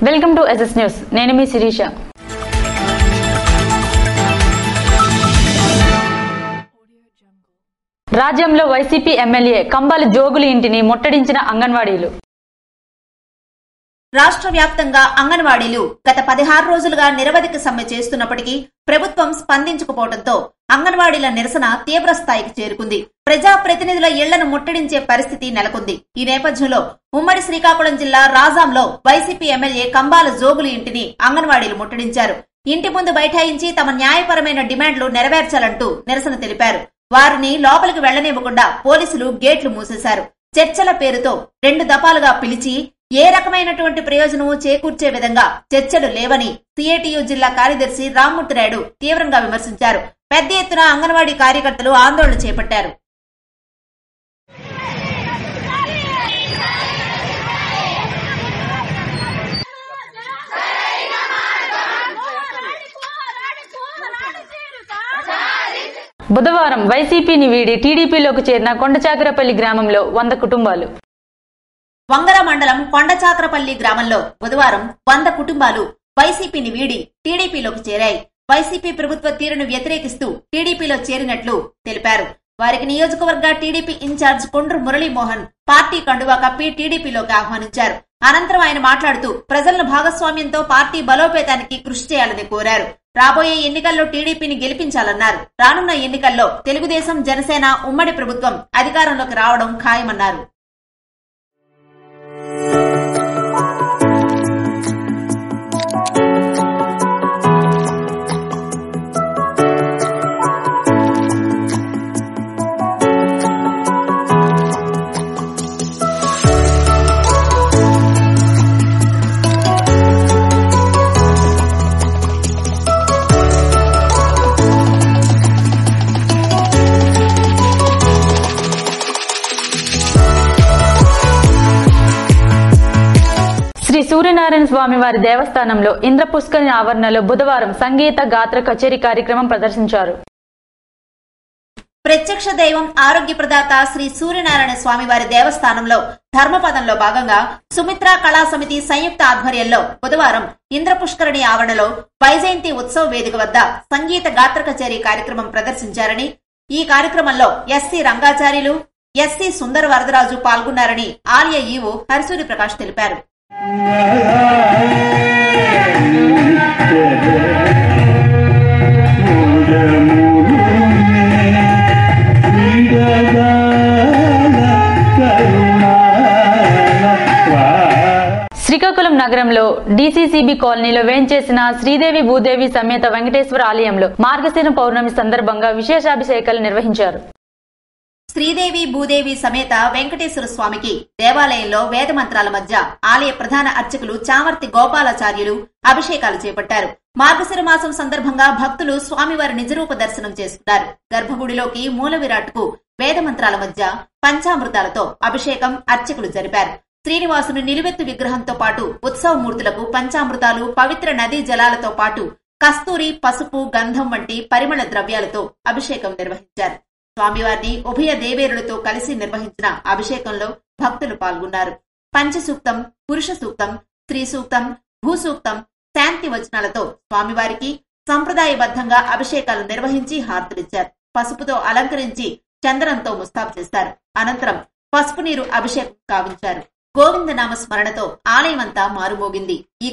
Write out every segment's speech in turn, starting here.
Welcome to SS news. నేను మీ శిరీష. రాజ్యంలో YCP MLA Kambala Jogulu ఇంటిని ముట్టడించిన అంగన్వాడీలు. రాష్ట్ర వ్యాప్తంగా అంగన్వాడీలు గత 16 రోజులుగా నిరవధిక సమ్మె చేస్తున్నప్పటికీ ప్రభుత్వం స్పందించకపోవడంతో అంగన్వాడీల నిరసన తీవ్ర స్థాయికి చేరుకుంది. ప్రజాప్రతినిధుల ఇళ్లను ముట్టడించే పరిస్థితి నెలకొంది. ఈ నేపథ్యంలో ఉమ్మడి శ్రీకాకుళం జిల్లా రాజాంలో వైసీపీ ఎమ్మెల్యే కంబాల జోగులు ఇంటిని అంగన్వాడీలు ముట్టడించారు. ఇంటి ముందు బైఠాయించి తమ న్యాయపరమైన డిమాండ్లు నెరవేర్చాలంటూ నిరసన తెలిపారు. వారిని లోపలికి వెళ్లనివ్వకుండా పోలీసులు గేట్లు మూసేశారు. చర్చల పేరుతో 2 దఫాలుగా పిలిచి ఏ రకమైనటువంటి ప్రయోజనము చేకూర్చే విధంగా చర్చలు లేవని సిఐటియు జిల్లా కార్యదర్శి రామ్మూర్తిరాయుడు తీవ్రంగా విమర్శించారు. పెద్ద ఎత్తున అంగన్వాడీ కార్యకర్తలు ఆందోళన చేపట్టారు. బుధవారం వైసీపీని వీడి టీడీపీలోకి చేరిన కొండచాకరపల్లి గ్రామంలో 100 కుటుంబాలు. వంగర మండలం కొండచాకరపల్లి గ్రామంలో బుధవారం 100 కుటుంబాలు వైసీపీని వీడి టీడీపీలోకి చేరాయి. వైసీపీ ప్రభుత్వ తీరును వ్యతిరేకిస్తూ టీడీపీలో చేరినట్లు తెలిపారు. వారికి నియోజకవర్గ టీడీపీ ఇన్ఛార్జ్ కొండ్రు మురళీమోహన్ పార్టీ కండువా కప్పి టీడీపీలోకి ఆహ్వానించారు. అనంతరం ఆయన మాట్లాడుతూ ప్రజలను భాగస్వామ్యంతో పార్టీ బలోపేతానికి కృషి చేయాలని కోరారు. రాబోయే ఎన్నికల్లో టీడీపీని గెలిపించాలన్నారు. రానున్న ఎన్నికల్లో తెలుగుదేశం, జనసేన ఉమ్మడి ప్రభుత్వం అధికారంలోకి రావడం ఖాయమన్నారు. శ్రీ సూర్యనారాయణ స్వామి వారి దేవస్థానంలో ఇంద్రపుష్కరిణి ఆవరణలో బుధవారం సంగీత గాత్ర కచేరీ కార్యక్రమం ప్రదర్శించారు. ప్రత్యక్ష దైవం ఆరోగ్య ప్రదాత శ్రీ సూర్యనారాయణ స్వామి వారి దేవస్థానంలో ధర్మపదంలో భాగంగా సుమిత్రా కళా సమితి సంయుక్త ఆధ్వర్యంలో బుధవారం ఇంద్రపుష్కరిణి ఆవరణలో వైజయంతి ఉత్సవ వేదిక వద్ద సంగీత గాత్ర కచేరీ కార్యక్రమం ప్రదర్శించారని, ఈ కార్యక్రమంలో ఎస్సీ రంగాచార్యులు, ఎస్సీ సుందర వరదరాజు పాల్గొన్నారని ఆలయ ఈవో హరిసూరి ప్రకాష్ తెలిపారు. శ్రీకాకుళం నగరంలో డీసీసీబీ కాలనీలో వేంచేసిన శ్రీదేవి భూదేవి సమేత వెంకటేశ్వర ఆలయంలో మార్గశిర పౌర్ణమి సందర్భంగా విశేషాభిషేకాలు నిర్వహించారు. శ్రీదేవి భూదేవి సమేత వెంకటేశ్వర స్వామికి దేవాలయంలో వేద మంత్రాల మధ్య ఆలయ ప్రధాన అర్చకులు చామర్తి గోపాలాచార్యులు అభిషేకాలు చేపట్టారు. మార్గశిర మాసం సందర్భంగా భక్తులు స్వామివారి నిజరూప దర్శనం చేసుకున్నారు. గర్భగుడిలోకి మూల విరాట్కు వేద మంత్రాల మధ్య పంచామృతాలతో అభిషేకం అర్చకులు జరిపారు. శ్రీనివాసుని నిలువెత్తు విగ్రహంతో పాటు ఉత్సవమూర్తులకు పంచామృతాలు, పవిత్ర నదీ జలాలతో పాటు కస్తూరి, పసుపు, గంధం వంటి పరిమళ ద్రవ్యాలతో అభిషేకం నిర్వహించారు. స్వామివారిని ఉభయ దేవేరులతో కలిసి నిర్వహించిన అభిషేకంలో భక్తులు పాల్గొన్నారు. పంచసూక్తం, పురుష సూక్తం, స్త్రీ సూక్తం, భూసూక్తం, శాంతి వచనాలతో స్వామివారికి సంప్రదాయబద్ధంగా అభిషేకాలు నిర్వహించి హారతులిచ్చారు. పసుపుతో అలంకరించి చందనంతో ముస్తాబు చేస్తారు. అనంతరం పసుపు నీరు అభిషేకం కావించారు. గోవిందనామ స్మరణతో ఆలయమంతా మారుమోగింది. ఈ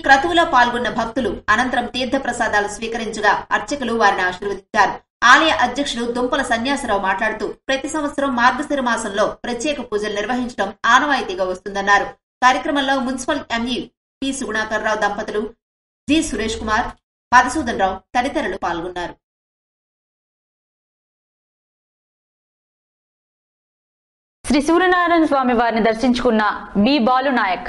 క్రతువులో పాల్గొన్న భక్తులు అనంతరం తీర్థ ప్రసాదాలు స్వీకరించగా అర్చకులు వారిని ఆశీర్వదించారు. ఆలయ అధ్యక్షుడు దుంపల సన్యాసరావు మాట్లాడుతూ ప్రతి సంవత్సరం మార్గశిర మాసంలో ప్రత్యేక పూజలు నిర్వహించడం ఆనవాయితీగా వస్తుందన్నారు. కార్యక్రమంలో మున్సిపల్ ఎంఈ పి సుగుణాకర్రావు దంపతులు, జి సురేష్ కుమార్, మధుసూదన్ రావు తదితరులు పాల్గొన్నారు. శ్రీ సూర్యనారాయణ స్వామి వారిని దర్శించుకున్న బి బాలు నాయక్.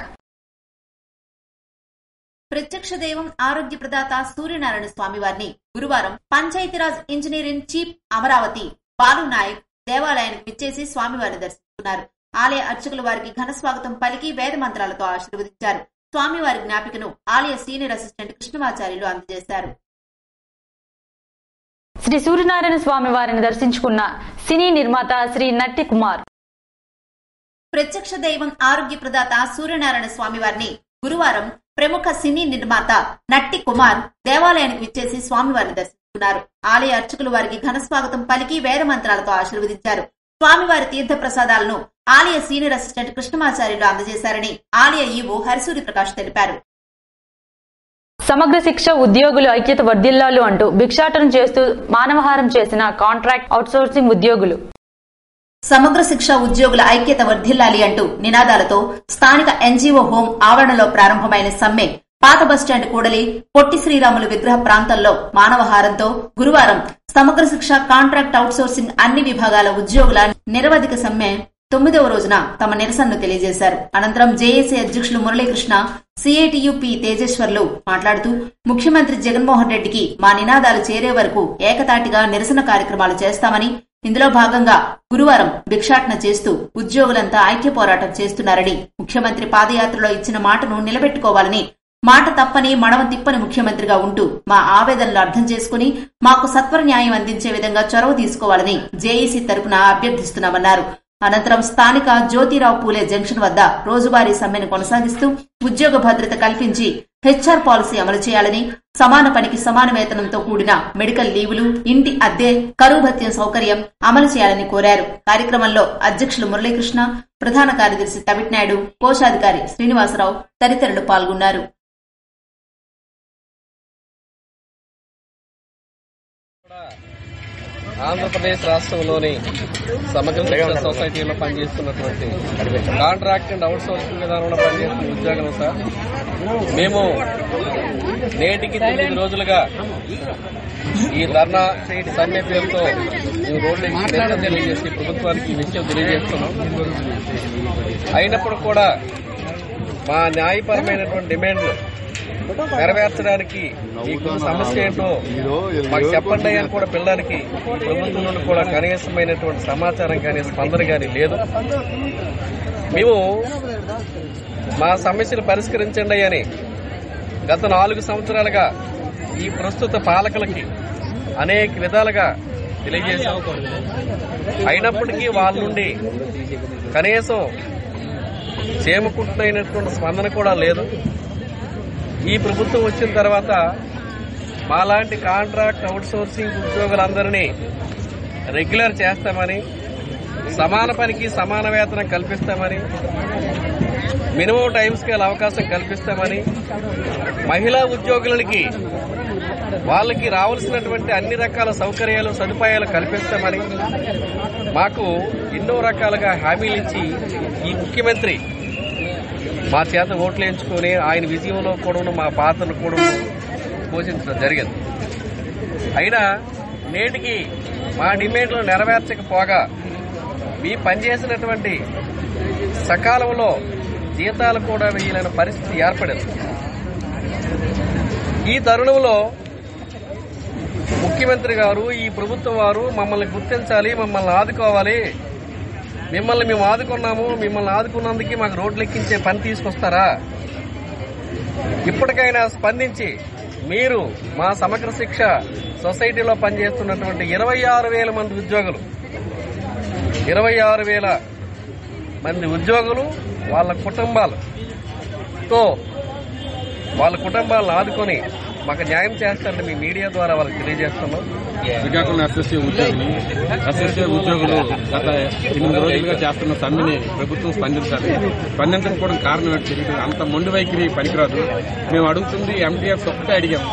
ప్రత్యక్ష దైవం ఆరోగ్య ప్రదాత సూర్యనారాయణ స్వామి వారిని గురువారం పంచాయతీరాజ్ ఇంజనీరింగ్ చీఫ్ అమరావతి బాలు నాయక్ దేవాలయానికి విచ్చేసి స్వామివారిని దర్శించుకున్నారు. ఆలయ అర్చకులు వారికి ఘన స్వాగతం పలికి వేద మంత్రాలతో ఆశీర్వదించారు. స్వామివారి జ్ఞాపికను ఆలయ సీనియర్ అసిస్టెంట్ కృష్ణమాచార్యులు అందజేశారు. శ్రీ సూర్యనారాయణ స్వామి వారిని దర్శించుకున్న సినీ నిర్మాత శ్రీ నట్టి కుమార్. ప్రత్యక్ష దైవం ఆరోగ్య ప్రదాత సూర్యనారాయణ స్వామి వారిని గురువారం ప్రముఖ సినీ నిర్మాత నట్టి కుమార్ దేవాలయానికి విచ్చేసి స్వామివారిని దర్శించుకున్నారు. ఆలయ అర్చకులు వారికి ఘన స్వాగతం పలికి వేద మంత్రాలతో ఆశీర్వదించారు. స్వామివారి తీర్థ ప్రసాదాలను ఆలయ సీనియర్ అసిస్టెంట్ కృష్ణమాచార్యులు అందజేశారని ఆలయ ఈవో హరిసూరి ప్రకాష్ తెలిపారు. సమగ్ర శిక్ష ఉద్యోగులు ఐక్యత వర్ధిల్లాలు అంటూ భిక్షాటన చేస్తూ మానవహారం చేసిన కాంట్రాక్ట్ అవుట్సోర్సింగ్ ఉద్యోగులు. సమగ్ర శిక్ష ఉద్యోగుల ఐక్యత వర్ధిల్లాలి అంటూ నినాదాలతో స్థానిక ఎన్జీఓ హోం ఆవరణలో ప్రారంభమైన సమ్మె పాత బస్టాండ్ కూడలి పొట్టి శ్రీరాములు విగ్రహ ప్రాంతంలో మానవహారంతో గురువారం సమగ్ర శిక్ష కాంట్రాక్ట్ అవుట్సోర్సింగ్ అన్ని విభాగాల ఉద్యోగుల నిరవధిక సమ్మె 9వ రోజున తమ నిరసనను తెలియజేశారు. అనంతరం జేఏసీ అధ్యక్షులు మురళీకృష్ణ, సిఐటియు పి తేజేశ్వర్లు మాట్లాడుతూ ముఖ్యమంత్రి జగన్మోహన్ రెడ్డికి మా నినాదాలు చేరే వరకు ఏకతాటిగా నిరసన కార్యక్రమాలు చేస్తామని, ఇందులో భాగంగా గురువారం భిక్షాటన చేస్తూ ఉద్యోగులంతా ఐక్య పోరాటం చేస్తున్నారని, ముఖ్యమంత్రి పాదయాత్రలో ఇచ్చిన మాటను నిలబెట్టుకోవాలని, మాట తప్పని మడమ తిప్పని ముఖ్యమంత్రిగా ఉంటూ మా ఆవేదనలు అర్థం చేసుకుని మాకు సత్వర న్యాయం అందించే విధంగా చొరవ తీసుకోవాలని జేఏసీ తరపున అభ్యర్థిస్తున్నామన్నారు. అనంతరం స్థానిక జ్యోతిరావు పూలే జంక్షన్ వద్ద రోజువారీ సమ్మెను కొనసాగిస్తూ ఉద్యోగ భద్రత కల్పించి హెచ్ఆర్ పాలసీ అమలు చేయాలని, సమాన పనికి సమాన వేతనంతో కూడిన మెడికల్ లీవులు, ఇంటి అద్దె, కరువు భత్యం సౌకర్యం అమలు చేయాలని కోరారు. కార్యక్రమంలో అధ్యక్షులు మురళీకృష్ణ, ప్రధాన కార్యదర్శి తవిట్నాయుడు, కోశాధికారి శ్రీనివాసరావు తదితరులు పాల్గొన్నారు. ఆంధ్రప్రదేశ్ రాష్ట్రంలోని సమగ్ర శిక్ష సొసైటీలో పనిచేస్తున్నటువంటి కాంట్రాక్ట్ అండ్ అవుట్ సోర్సింగ్ విధానంలో పనిచేస్తున్న ఉద్యోగులు సార్, మేము నేటికి 9 రోజులుగా ఈ ధర్నా సమ్మె పేరుతో మేము రోడ్లెక్కి నిరసన తెలియజేసి ప్రభుత్వానికి ఈ విషయం తెలియజేస్తున్నాం. అయినప్పుడు కూడా మా న్యాయపరమైనటువంటి డిమాండ్లు నెరవేర్చడానికి మీకు సమస్య ఏంటో మాకు చెప్పండి అని కూడా పిల్లలకి ప్రభుత్వం నుండి కూడా కనీసమైనటువంటి సమాచారం కానీ స్పందన కానీ లేదు. మేము మా సమస్యలు పరిష్కరించండి అని గత 4 సంవత్సరాలుగా ఈ ప్రస్తుత పాలకులకి అనేక విధాలుగా తెలియజేశాం. అయినప్పటికీ వాళ్ళ నుండి కనీసం చేమకుట్లైనటువంటి స్పందన కూడా లేదు. ఈ ప్రభుత్వం వచ్చిన తర్వాత మాలాంటి కాంట్రాక్ట్ అవుట్సోర్సింగ్ ఉద్యోగులందరినీ రెగ్యులర్ చేస్తామని, సమాన పనికి సమాన వేతనం కల్పిస్తామని, మినిమం టైం స్కేల్ అవకాశం కల్పిస్తామని, మహిళా ఉద్యోగులకి వాళ్ళకి రావాల్సినటువంటి అన్ని రకాల సౌకర్యాలు సదుపాయాలు కల్పిస్తామని మాకు ఎన్నో రకాలుగా హామీలు ఇచ్చి ఈ ముఖ్యమంత్రి మా చేత ఓట్లు వేయించుకుని ఆయన విజయంలో కూడా మా పాత్రను కూడా పోషించడం జరిగింది. అయినా నేటికి మా డిమాండ్లు నెరవేర్చకపోగా మీ పనిచేసినటువంటి సకాలంలో జీతాలు కూడా వేయలేని పరిస్థితి ఏర్పడింది. ఈ తరుణంలో ముఖ్యమంత్రి గారు, ఈ ప్రభుత్వం వారు మమ్మల్ని గుర్తించాలి, మమ్మల్ని ఆదుకోవాలి, మిమ్మల్ని మేము ఆదుకున్నాము, మిమ్మల్ని ఆదుకున్నందుకు మాకు రోడ్లు ఎక్కించే పని తీసుకొస్తారా? ఇప్పటికైనా స్పందించి మీరు మా సమగ్ర శిక్ష సొసైటీలో పనిచేస్తున్నటువంటి 26,000 మంది ఉద్యోగులు, 26,000 మంది ఉద్యోగులు వాళ్ళ కుటుంబాలతో వాళ్ళ కుటుంబాలను ఆదుకొని మాకు న్యాయం చేస్తారని మీ మీడియా ద్వారా వాళ్ళకి తెలియజేస్తున్నాం. శ్రీకాకుళం ఎస్ఎస్సీ ఉద్యోగులు గత 8 రోజులుగా చేస్తున్న సమ్మెని ప్రభుత్వం స్పందించకపోవడం కారణం ఏంటి తెలియదు. అంత మొండి వైఖరి పనికిరాదు. మేము అడుగుతుంది ఎంటీఎఫ్ ఒక్కటే అడిగాం.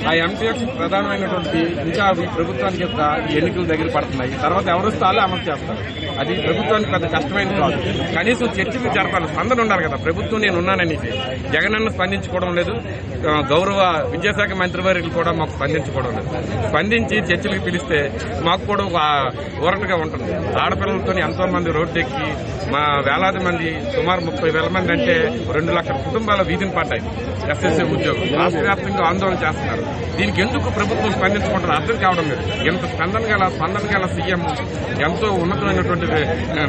ఆ ఎంటీఎఫ్ ప్రధానమైనటువంటి ఇంకా ఈ ప్రభుత్వానికి యొక్క ఎన్నికల దగ్గర పడుతున్నాయి. తర్వాత ఎవరు స్థాయిలో అమలు చేస్తారు. అది ప్రభుత్వానికి పెద్ద కష్టమైన కాదు. కనీసం చర్చలు జరపాలి, స్పందన ఉండాలి కదా. ప్రభుత్వం నేను ఉన్నాననేసి జగనన్న స్పందించుకోవడం లేదు. గౌరవ విద్యాశాఖ మంత్రివర్యులు కూడా మాకు స్పందించుకోవడం లేదు. స్పందించి చర్చలకు పిలిస్తే మాకు కూడా ఒక ఊరటగా ఉంటుంది. ఆడపిల్లలతో ఎంతో మంది రోడ్డు ఎక్కి మా వేలాది మంది, సుమారు 30,000 మంది అంటే 2 లక్షల కుటుంబాల వీధిని పడ్డాయి. ఎస్ఎస్సీ ఉద్యోగులు రాష్ట్ర వ్యాప్తంగా ఆందోళన చేస్తున్నారు. దీనికి ఎందుకు ప్రభుత్వం స్పందించుకుంటారు అర్థం కావడం లేదు. ఎంత స్పందన గల సీఎం, ఎంతో ఉన్నతమైనటువంటి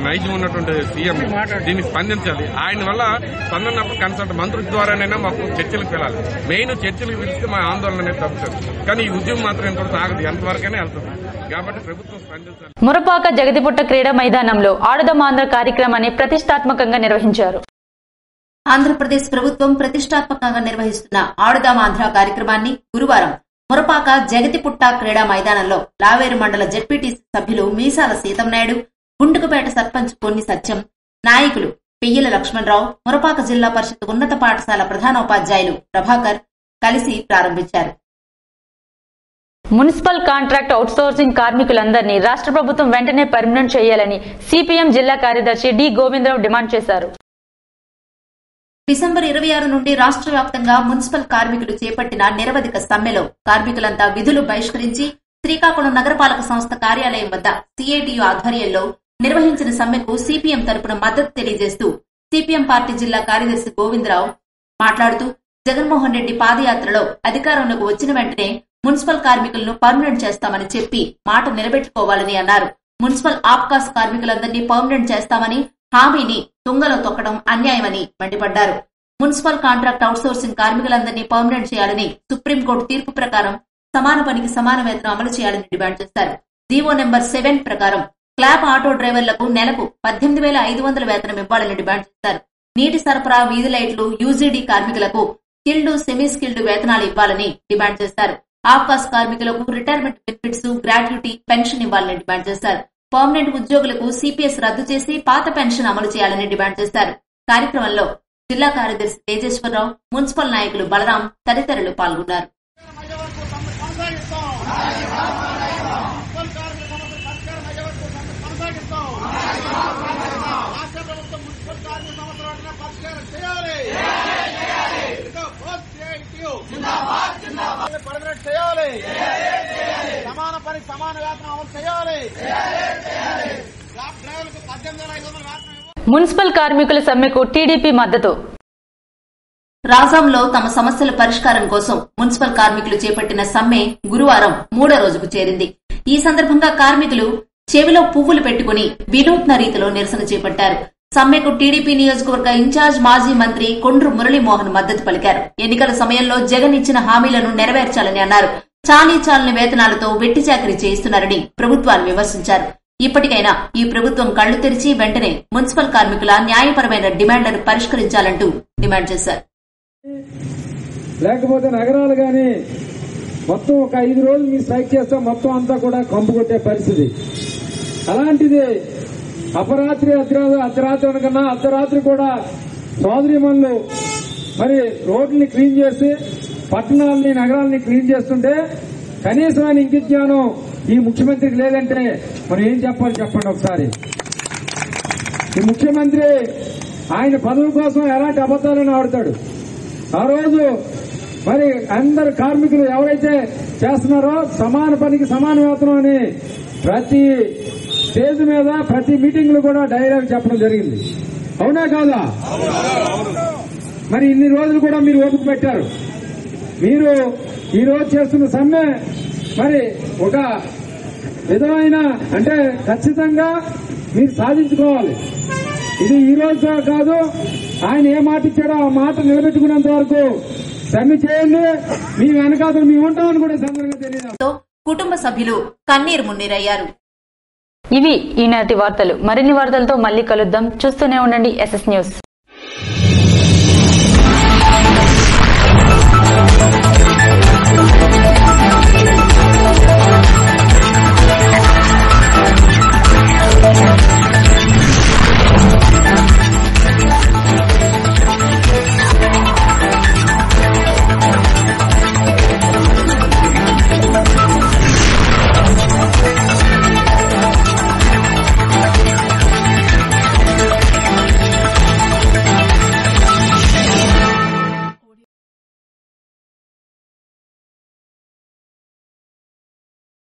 నైజం ఉన్నటువంటి సీఎం దీన్ని స్పందించాలి. ఆయన వల్ల స్పందనప్పుడు కన్సల్ట్ మంత్రుల ద్వారానైనా మాకు చర్చలకు వెళ్ళాలి. మెయిన్ చర్చలకు పిలిస్తే మా ఆందోళన అనేది తగ్గుతుంది. కానీ ఈ ఉద్యమం మాత్రం ఎంతవరకు ఆగదు, ఎంతవరకైనా వెళ్తుంది. కాబట్టి ప్రభుత్వం స్పందించాలి. మురపాక జగతిపుట్ట క్రీడా మైదానంలో ఆడుదాం ఆంధ్ర కార్యక్రమాన్ని ప్రతిష్టాత్మకంగా నిర్వహించారు. ఆంధ్రప్రదేశ్ ప్రభుత్వం ప్రతిష్టాత్మకంగా నిర్వహిస్తున్న ఆడుదాం ఆంధ్ర కార్యక్రమాన్ని గురువారం మురపాక జగతిపుట్ట క్రీడా మైదానంలో లావేరు మండల జెడ్పీటీసీ సభ్యులు మీసాల సీతంనాయుడు, గుండుకుపేట సర్పంచ్ కొన్ని సత్యం, నాయకులు పెయ్యల లక్ష్మణరావు, మురపాక జిల్లా పరిషత్ ఉన్నత పాఠశాల ప్రధానోపాధ్యాయులు ప్రభాకర్ కలిసి ప్రారంభించారు. మున్సిపల్ కాంట్రాక్ట్ అవుట్సోర్సింగ్ కార్మికులందరినీ రాష్ట్ర ప్రభుత్వం వెంటనే పర్మనెంట్ చేయాలని సిపిఎం జిల్లా కార్యదర్శి డి గోవిందరావు డిమాండ్ చేశారు. డిసెంబర్ 26 నుండి రాష్ట్ర వ్యాప్తంగా మున్సిపల్ కార్మికులు చేపట్టిన నిరవధిక సమ్మెలో కార్మికులంతా విధులు బహిష్కరించి శ్రీకాకుళం నగరపాలక సంస్థ కార్యాలయం వద్ద సిఐటియు ఆధ్వర్యంలో నిర్వహించిన సమ్మెకు సిపిఎం తరపున మద్దతు తెలియజేస్తూ సిపిఎం పార్టీ జిల్లా కార్యదర్శి గోవిందరావు మాట్లాడుతూ జగన్మోహన్ రెడ్డి పాదయాత్రలో అధికారంలోకి వచ్చిన వెంటనే మున్సిపల్ కార్మికులను పర్మనెంట్ చేస్తామని చెప్పి మాట నిలబెట్టుకోవాలని అన్నారు. మున్సిపల్ ఆప్కాస్ కార్మికులందరినీ పర్మనెంట్ చేస్తామని హామీని తుంగలో తొక్కడం అన్యాయమని మండిపడ్డారు. మున్సిపల్ కాంట్రాక్ట్ అవుట్సోర్సింగ్ కార్మికులందరినీ పర్మనెంట్ చేయాలని సుప్రీంకోర్టు తీర్పు ప్రకారం సమాన పనికి సమాన వేతనం అమలు చేయాలని డిమాండ్ చేశారు. జీవో నెంబర్ 7 ప్రకారం క్లాబ్ ఆటో డ్రైవర్లకు నెలకు 18,500 వేతనం ఇవ్వాలని డిమాండ్ చేశారు. నీటి సరఫరా, వీధి లైట్లు, యూజీడీ కార్మికులకు స్కిల్డ్, సెమీ స్కిల్డ్ వేతనాలు ఇవ్వాలని డిమాండ్ చేశారు. ఆప్కాస్ కార్మికులకు రిటైర్మెంట్ బెనిఫిట్స్, గ్రాట్యుటీ, పెన్షన్ ఇవ్వాలని డిమాండ్ చేశారు. పర్మనెంట్ ఉద్యోగులకు సిపిఎస్ రద్దు చేసి పాత పెన్షన్ అమలు చేయాలని డిమాండ్ చేశారు. కార్యక్రమంలో జిల్లా కార్యదర్శి తేజేశ్వరరావు, మున్సిపల్ నాయకులు బలరాం తదితరులు పాల్గొన్నారు. సమాన పని సమాన వేతనం అమలు చేయాలి. మున్సిపల్ కార్మికుల సమ్మెకు టీడీపీ మద్దతు. రాజాంలో తమ సమస్యల పరిష్కారం కోసం మున్సిపల్ కార్మికులు చేపట్టిన సమ్మె గురువారం 3వ రోజుకు చేరింది. ఈ సందర్భంగా కార్మికులు చెవిలో పువ్వులు పెట్టుకుని వినూత్న రీతిలో నిరసన చేపట్టారు. సమ్మెకు టీడీపీ నియోజకవర్గ ఇన్ఛార్జ్ మాజీ మంత్రి కొండ్రు మురళీమోహన్ మద్దతు పలికారు. ఎన్నికల సమయంలో జగన్ ఇచ్చిన హామీలను నెరవేర్చాలని అన్నారు. చాలీ వేతనాలతో వెట్టి చాకరీ చేయిస్తున్నారని ప్రభుత్వాన్ని విమర్శించారు. ఇప్పటికైనా ఈ ప్రభుత్వం కళ్లు తెరిచి వెంటనే మున్సిపల్ కార్మికుల న్యాయపరమైన డిమాండ్లను పరిష్కరించాలంటూ డిమాండ్ చేశారు. లేకపోతే నగరాలు గాని మొత్తం ఒక 5 రోజులు మీరు స్ట్రైక్ చేస్తాం, మొత్తం అంతా కూడా కంపు కొట్టే పరిస్థితి. అలాంటిది అపరాత్రి అర్ధరాత్రి కన్నా అర్ధరాత్రి కూడా సోదరీమణులు మరి రోడ్లని క్లీన్ చేసి పట్టణాలని, నగరాలని క్లీన్ చేస్తుంటే కనీసమైన ఇంకిజ్ఞానం ఈ ముఖ్యమంత్రికి లేదంటే మనం ఏం చెప్పాలి చెప్పండి ఒకసారి. ఈ ముఖ్యమంత్రి ఆయన పదవుల కోసం ఎలాంటి అబద్దాలను ఆడుతాడు. ఆ రోజు మరి అందరు కార్మికులు ఎవరైతే చేస్తున్నారో సమాన పనికి సమాన వేతనం అని ప్రతి స్టేజ్ మీద ప్రతి మీటింగ్ లో కూడా డైలాగ్ చెప్పడం జరిగింది. అవునా కాదా? మరి ఇన్ని రోజులు కూడా మీరు ఓపిక పెట్టారు. మీరు ఈ రోజు చేస్తున్న సమ్మె మరి ఒక విధమైన అంటే ఖచ్చితంగా మీరు సాధించుకోవాలి. ఇది ఈ రోజు కాదు, ఆయన ఏ మాట ఇచ్చాడో ఆ మాట నిలబెట్టుకున్నంత వరకు సమ్మె చేయండి. మీ వెనకాతలు మేము ఉంటామని కూడా సందర్భంగా తెలియదు. కుటుంబ సభ్యులు కన్నీరు మున్నీరయ్యారు. ఇవి ఈనాటి వార్తలు. మరిన్ని వార్తలతో మళ్ళీ కలుద్దాం. చూస్తూనే ఉండండి SS న్యూస్.